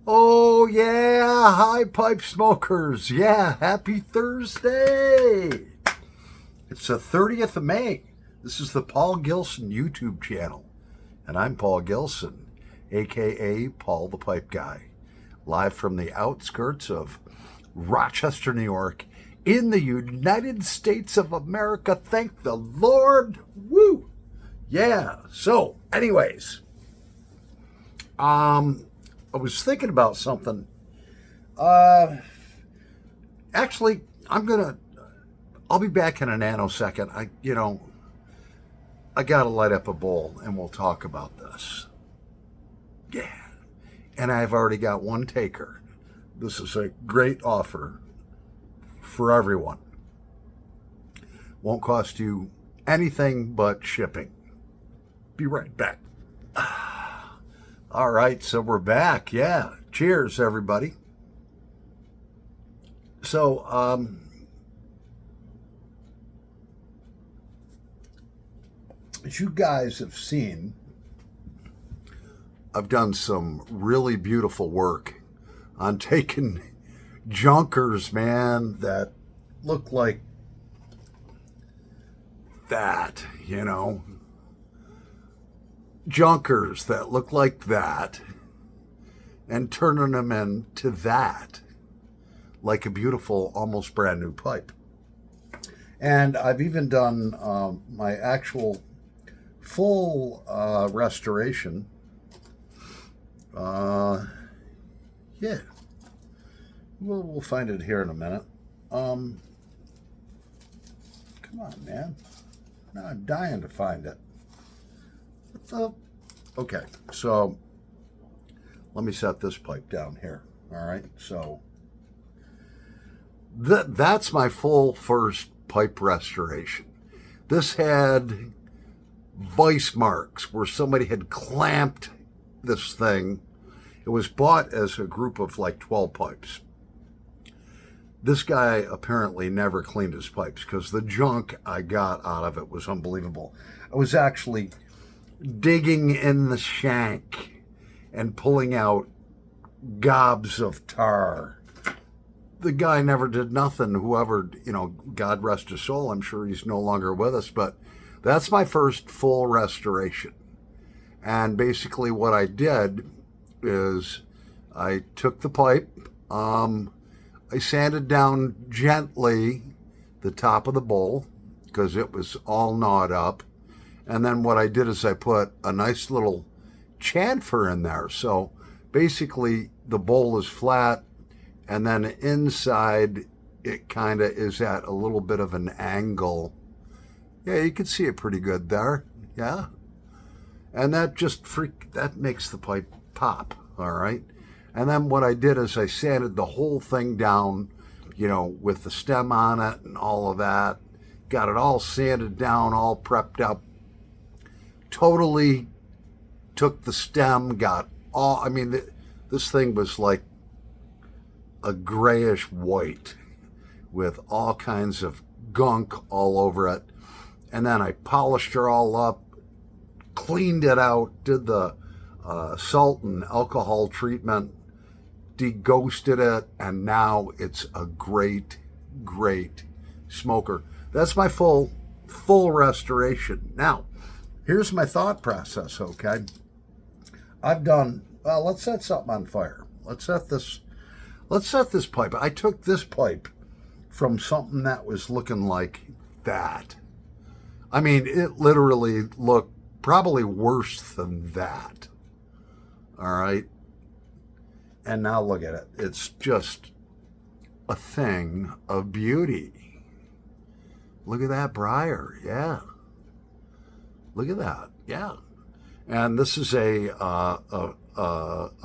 Oh, yeah. Hi, pipe smokers. Yeah. Happy Thursday. It's the 30th of May. This is the Paul Gilson YouTube channel. And I'm Paul Gilson, a.k.a. Paul the Pipe Guy, live from the outskirts of Rochester, New York, in the United States of America. Thank the Lord. Woo. Yeah. So, anyways, I was thinking about something. Uh, Actually, I'll be back in a nanosecond. I gotta light up a bowl and we'll talk about this. Yeah. And I've already got one taker. This is a great offer for everyone. Won't cost you anything but shipping. Be right back. All right, so we're back. Yeah. Cheers, everybody. So, as you guys have seen, I've done some really beautiful work on taking junkers, man, that look like that, junkers that look like that, and turning them into that, like a beautiful, almost brand new pipe. And I've even done my actual full restoration. Yeah, we'll find it here in a minute. Come on, man. Now I'm dying to find it. What the? Okay, so let me set this pipe down here. All right, so that's my full first pipe restoration. This had vice marks where somebody had clamped this thing. It was bought as a group of like 12 pipes. This guy apparently never cleaned his pipes because the junk I got out of it was unbelievable. I was actually digging in the shank and pulling out gobs of tar. The guy never did nothing. Whoever, God rest his soul, I'm sure he's no longer with us, but that's my first full restoration. And basically what I did is I took the pipe, I sanded down gently the top of the bowl because it was all gnawed up. And then what I did is I put a nice little chamfer in there. So basically the bowl is flat, and then inside it kind of is at a little bit of an angle. Yeah, you can see it pretty good there. Yeah. And that that makes the pipe pop. All right. And then what I did is I sanded the whole thing down, with the stem on it and all of that. Got it all sanded down, all prepped up. Totally took the stem, this thing was like a grayish white with all kinds of gunk all over it. And then I polished her all up, cleaned it out, did the salt and alcohol treatment, deghosted it, and now it's a great, great smoker. That's my full restoration. Now, here's my thought process, okay? Let's set something on fire. Let's set this pipe. I took this pipe from something that was looking like that. I mean, it literally looked probably worse than that. All right. And now look at it. It's just a thing of beauty. Look at that briar. Yeah. Look at that. Yeah. And this is a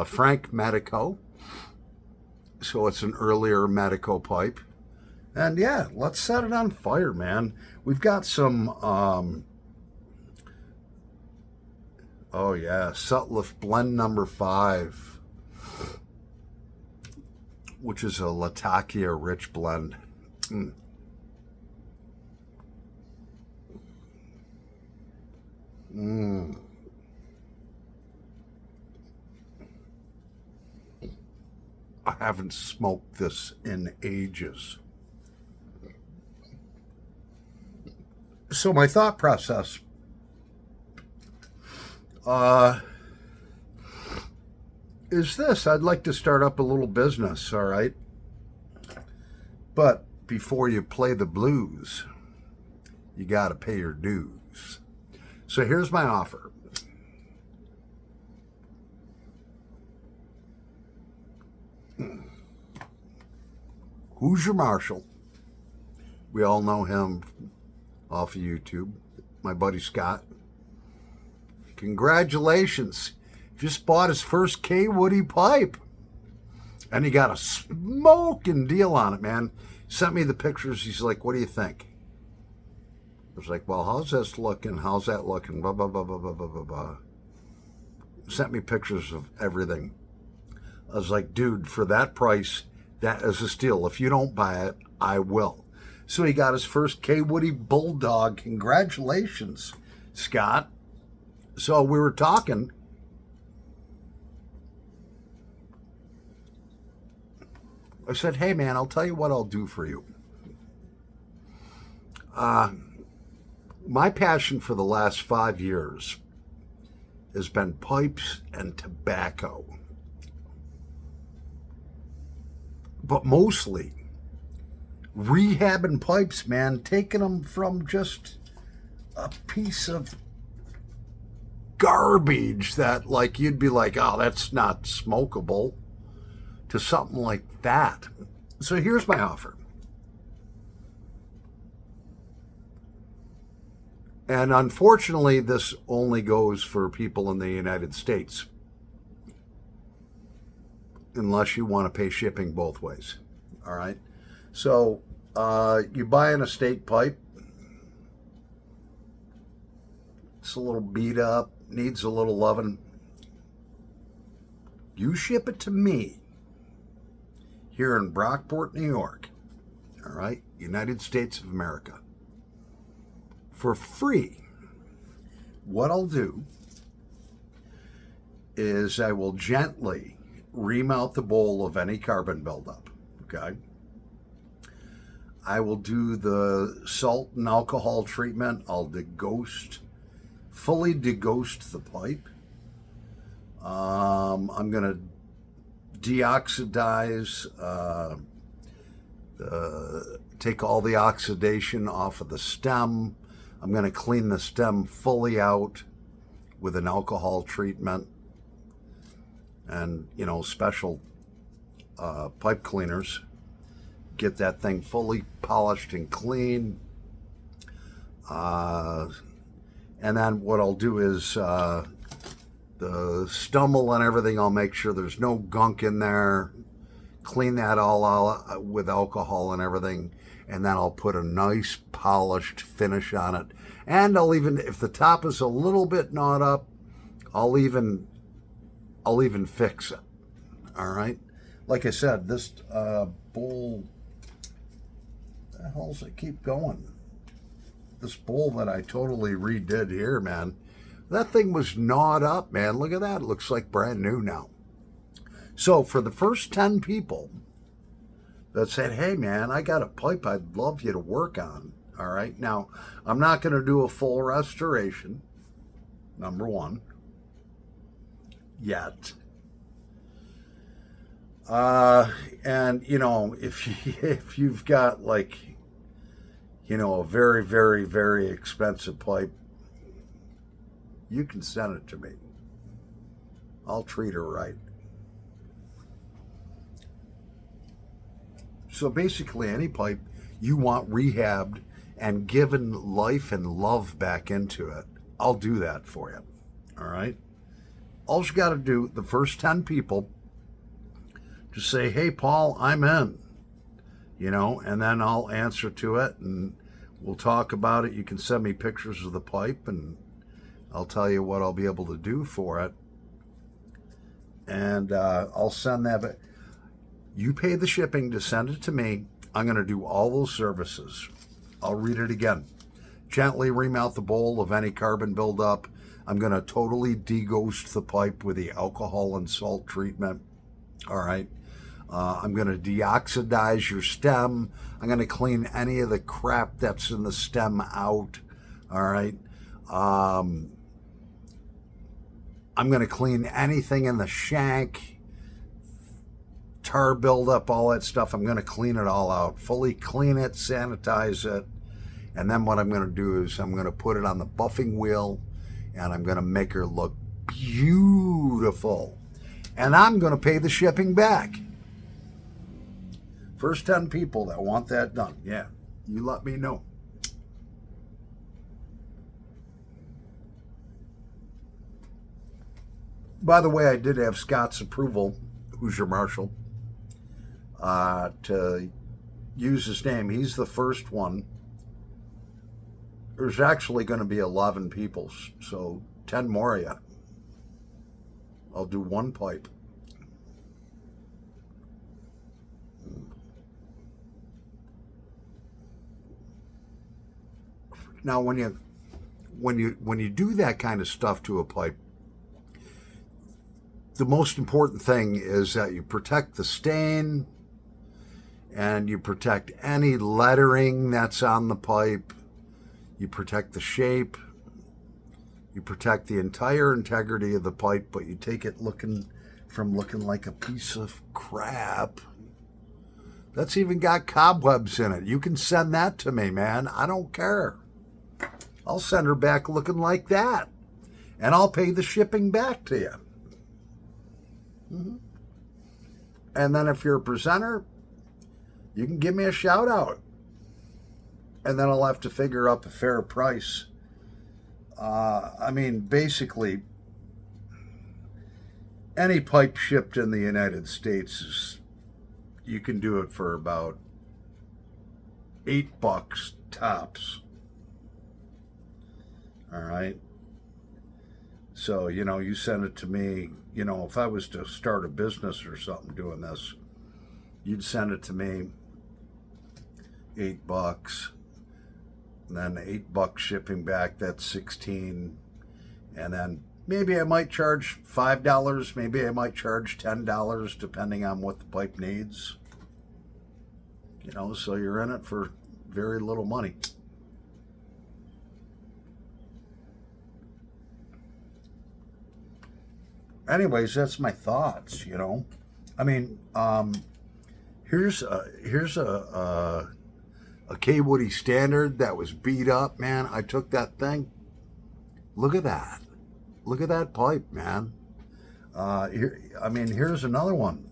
Frank Medico. So it's an earlier Medico pipe. And yeah, let's set it on fire, man. We've got some, Sutliff Blend number 5, which is a Latakia rich blend. Mm. Mm. I haven't smoked this in ages. So my thought process is this. I'd like to start up a little business, all right? But before you play the blues, you got to pay your dues. So here's my offer. Who's your Marshall? We all know him off of YouTube. My buddy Scott. Congratulations. Just bought his first K Woody pipe. And he got a smoking deal on it, man. Sent me the pictures. He's like, what do you think? I was like, well, how's this looking? How's that looking? Blah, blah, blah, blah, blah, blah, blah, blah. Sent me pictures of everything. I was like, dude, for that price, that is a steal. If you don't buy it, I will. So he got his first K Woody Bulldog. Congratulations, Scott. So we were talking. I said, hey, man, I'll tell you what I'll do for you. My passion for the last 5 years has been pipes and tobacco. But mostly rehabbing pipes, man, taking them from just a piece of garbage that, like, you'd be like, oh, that's not smokable, to something like that. So here's my offer. And unfortunately, this only goes for people in the United States, unless you want to pay shipping both ways. All right. So you buy an estate pipe. It's a little beat up, needs a little loving. You ship it to me here in Brockport, New York. All right. United States of America. For free. What I'll do is I will gently remount the bowl of any carbon buildup. Okay. I will do the salt and alcohol treatment. I'll fully deghost the pipe. I'm going to deoxidize, take all the oxidation off of the stem. I'm going to clean the stem fully out with an alcohol treatment and, special pipe cleaners. Get that thing fully polished and clean. And then what I'll do is the stumble and everything, I'll make sure there's no gunk in there. Clean that all out with alcohol and everything. And then I'll put a nice polished finish on it. And I'll even, if the top is a little bit gnawed up, I'll even fix it. All right. Like I said, this bowl, the hell's it keep going? This bowl that I totally redid here, man. That thing was gnawed up, man. Look at that. It looks like brand new now. So for the first 10 people that said, hey, man, I got a pipe I'd love you to work on. All right. Now, I'm not going to do a full restoration, number one, yet. And, if you've got like, a very, very, very expensive pipe, you can send it to me. I'll treat her right. So basically, any pipe you want rehabbed and given life and love back into it, I'll do that for you. All right? All you got to do, the first 10 people, just say, hey, Paul, I'm in. And then I'll answer to it and we'll talk about it. You can send me pictures of the pipe and I'll tell you what I'll be able to do for it. And I'll send that. But you pay the shipping to send it to me. I'm going to do all those services. I'll read it again. Gently remount the bowl of any carbon buildup. I'm going to totally deghost the pipe with the alcohol and salt treatment. All right. I'm going to deoxidize your stem. I'm going to clean any of the crap that's in the stem out. All right. I'm going to clean anything in the shank, tar buildup, all that stuff. I'm going to clean it all out, fully clean it, sanitize it. And then what I'm going to do is I'm going to put it on the buffing wheel and I'm going to make her look beautiful. And I'm going to pay the shipping back. First 10 people that want that done, yeah, you let me know. By the way, I did have Scott's approval, who's your marshal, to use his name. He's the first one. There's actually going to be 11 people, so 10 more of you. I'll do one pipe. Now, when you do that kind of stuff to a pipe, the most important thing is that you protect the stain and you protect any lettering that's on the pipe. You protect the shape. You protect the entire integrity of the pipe, but you take it looking like a piece of crap. That's even got cobwebs in it. You can send that to me, man. I don't care. I'll send her back looking like that. And I'll pay the shipping back to you. Mm-hmm. And then if you're a presenter, you can give me a shout out. And then I'll have to figure up a fair price. I mean, basically, any pipe shipped in the United States you can do it for about $8 tops. All right. So, you send it to me. If I was to start a business or something doing this, you'd send it to me, $8. And then $8 shipping back, that's $16. And then maybe I might charge $5, maybe I might charge $10, depending on what the pipe needs. So you're in it for very little money. Anyways, that's my thoughts, I mean, here's a K Woody Standard that was beat up, man. I took that thing. Look at that. Look at that pipe, man. Here's another one.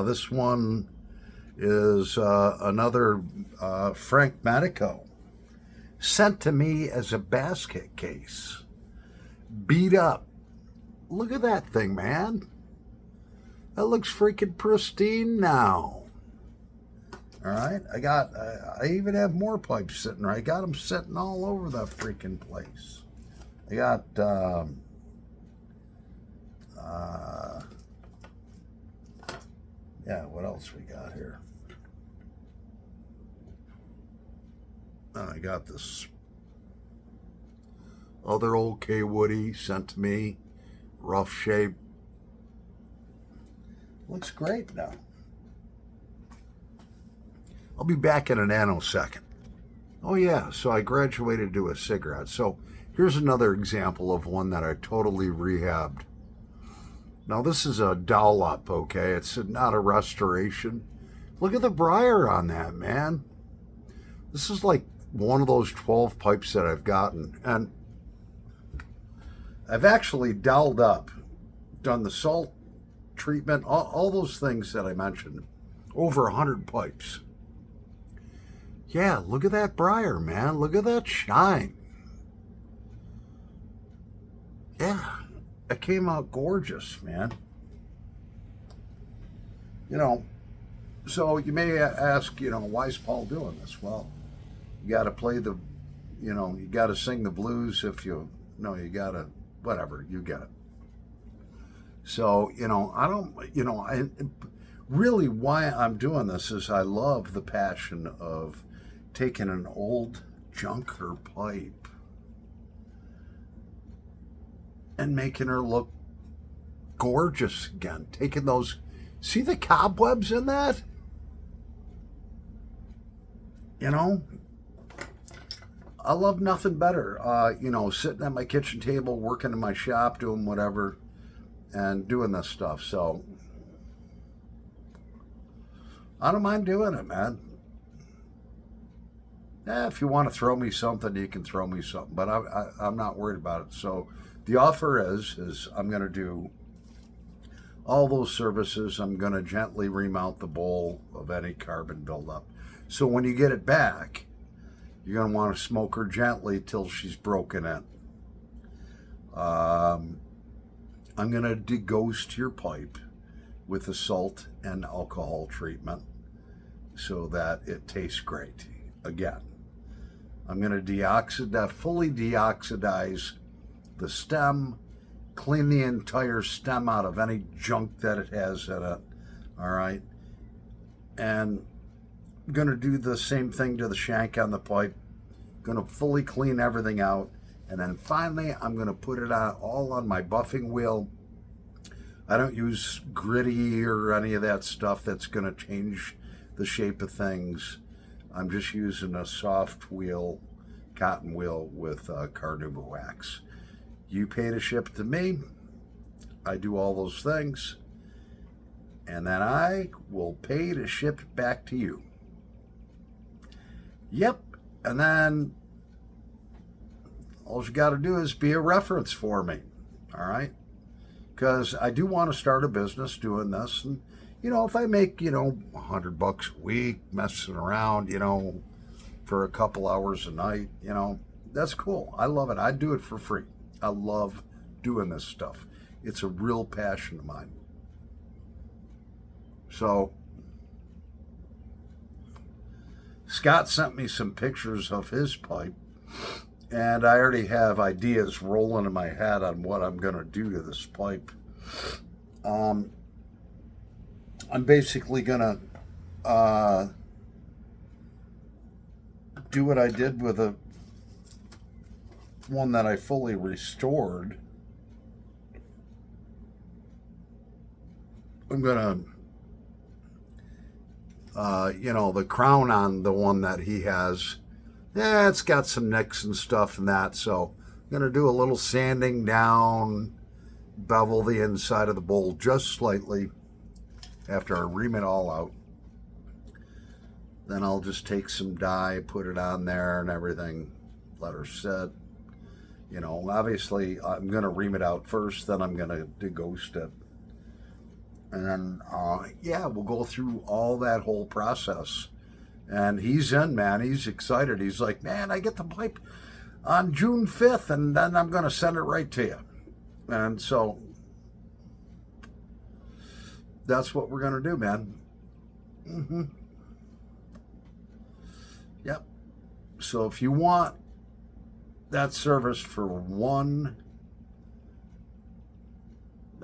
This one is another Frank Medico. Sent to me as a basket case. Beat up. Look at that thing, man. That looks freaking pristine now. All right, I even have more pipes sitting there. I got them sitting all over the freaking place. I got, what else we got here? I got this other old K Woody sent to me, rough shape. Looks great now. I'll be back in a nanosecond. Oh yeah, so I graduated to a cigarette. So here's another example of one that I totally rehabbed. Now this is a dollop, okay? It's not a restoration. Look at the briar on that, man. This is like one of those 12 pipes that I've gotten. And I've actually doweled up, done the salt treatment, all those things that I mentioned. Over 100 pipes. Yeah, look at that briar, man. Look at that shine. Yeah, it came out gorgeous, man. So you may ask, why is Paul doing this? Well, you got to play you got to sing the blues you got to, whatever, you get it. So, really why I'm doing this is I love the passion of taking an old junker pipe and making her look gorgeous again. Taking those See the cobwebs in that? You know, I love nothing better. Sitting at my kitchen table, working in my shop, doing whatever, and doing this stuff. So I don't mind doing it, man. If you want to throw me something, you can throw me something, but I'm not worried about it. So the offer is I'm going to do all those services. I'm going to gently remount the bowl of any carbon buildup. So when you get it back, you're going to want to smoke her gently till she's broken in. I'm going to deghost your pipe with a salt and alcohol treatment so that it tastes great. Again, I'm going to fully deoxidize the stem, clean the entire stem out of any junk that it has in it. All right. And I'm going to do the same thing to the shank on the pipe. Going to fully clean everything out. And then finally, I'm going to put it all on my buffing wheel. I don't use gritty or any of that stuff that's going to change the shape of things. I'm just using a soft wheel, cotton wheel with carnauba wax. You pay to ship it to me. I do all those things. And then I will pay to ship it back to you. Yep. And then all you got to do is be a reference for me. All right. Because I do want to start a business doing this. And, if I make, $100 a week messing around, for a couple hours a night, that's cool. I love it. I do it for free. I love doing this stuff. It's a real passion of mine. So, Scott sent me some pictures of his pipe, and I already have ideas rolling in my head on what I'm going to do to this pipe. I'm basically going to do what I did with the one that I fully restored. I'm going to, the crown on the one that he has, it's got some nicks and stuff and that. So I'm going to do a little sanding down, bevel the inside of the bowl just slightly after I ream it all out. Then I'll just take some dye, put it on there and everything, let her set. Obviously I'm going to ream it out first, then I'm going to deghost it. And then, we'll go through all that whole process. And he's in, man. He's excited. He's like, man, I get the pipe on June 5th, and then I'm going to send it right to you. And so that's what we're going to do, man. Mm-hmm. Yep. So if you want that service for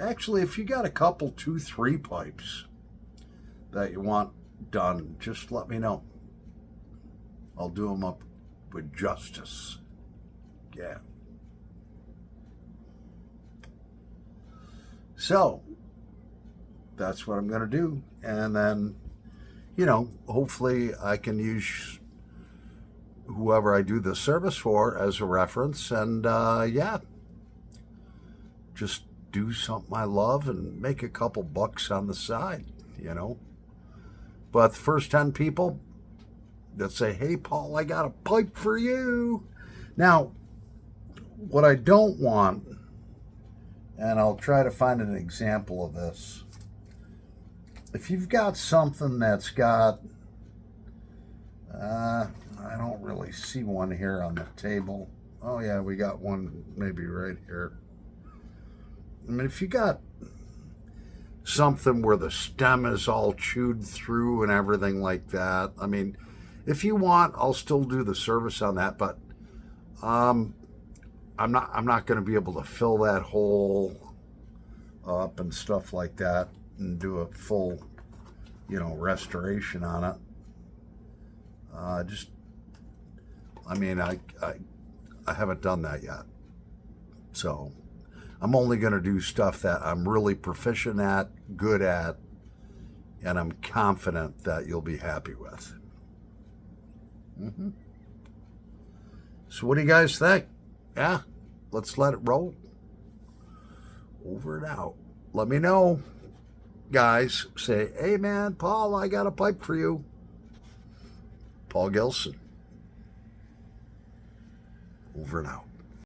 actually, if you got a couple, 2, 3 pipes that you want done, just let me know. I'll do them up with justice. Yeah. So, that's what I'm going to do. And then, hopefully I can use whoever I do the service for as a reference. And, just do something I love and make a couple bucks on the side, But the first 10 people that say, hey, Paul, I got a pipe for you. Now, what I don't want, and I'll try to find an example of this. If you've got something that's got, I don't really see one here on the table. Oh yeah, we got one maybe right here. I mean, if you got something where the stem is all chewed through and everything like that, I mean, if you want, I'll still do the service on that, but I'm not going to be able to fill that hole up and stuff like that and do a full, restoration on it. I haven't done that yet. So I'm only going to do stuff that I'm really proficient at, good at, and I'm confident that you'll be happy with. So what do you guys think? Yeah, let's let it roll. Over and out. Let me know, guys. Say, hey man, Paul, I got a pipe for you. Paul Gilson. Over and out.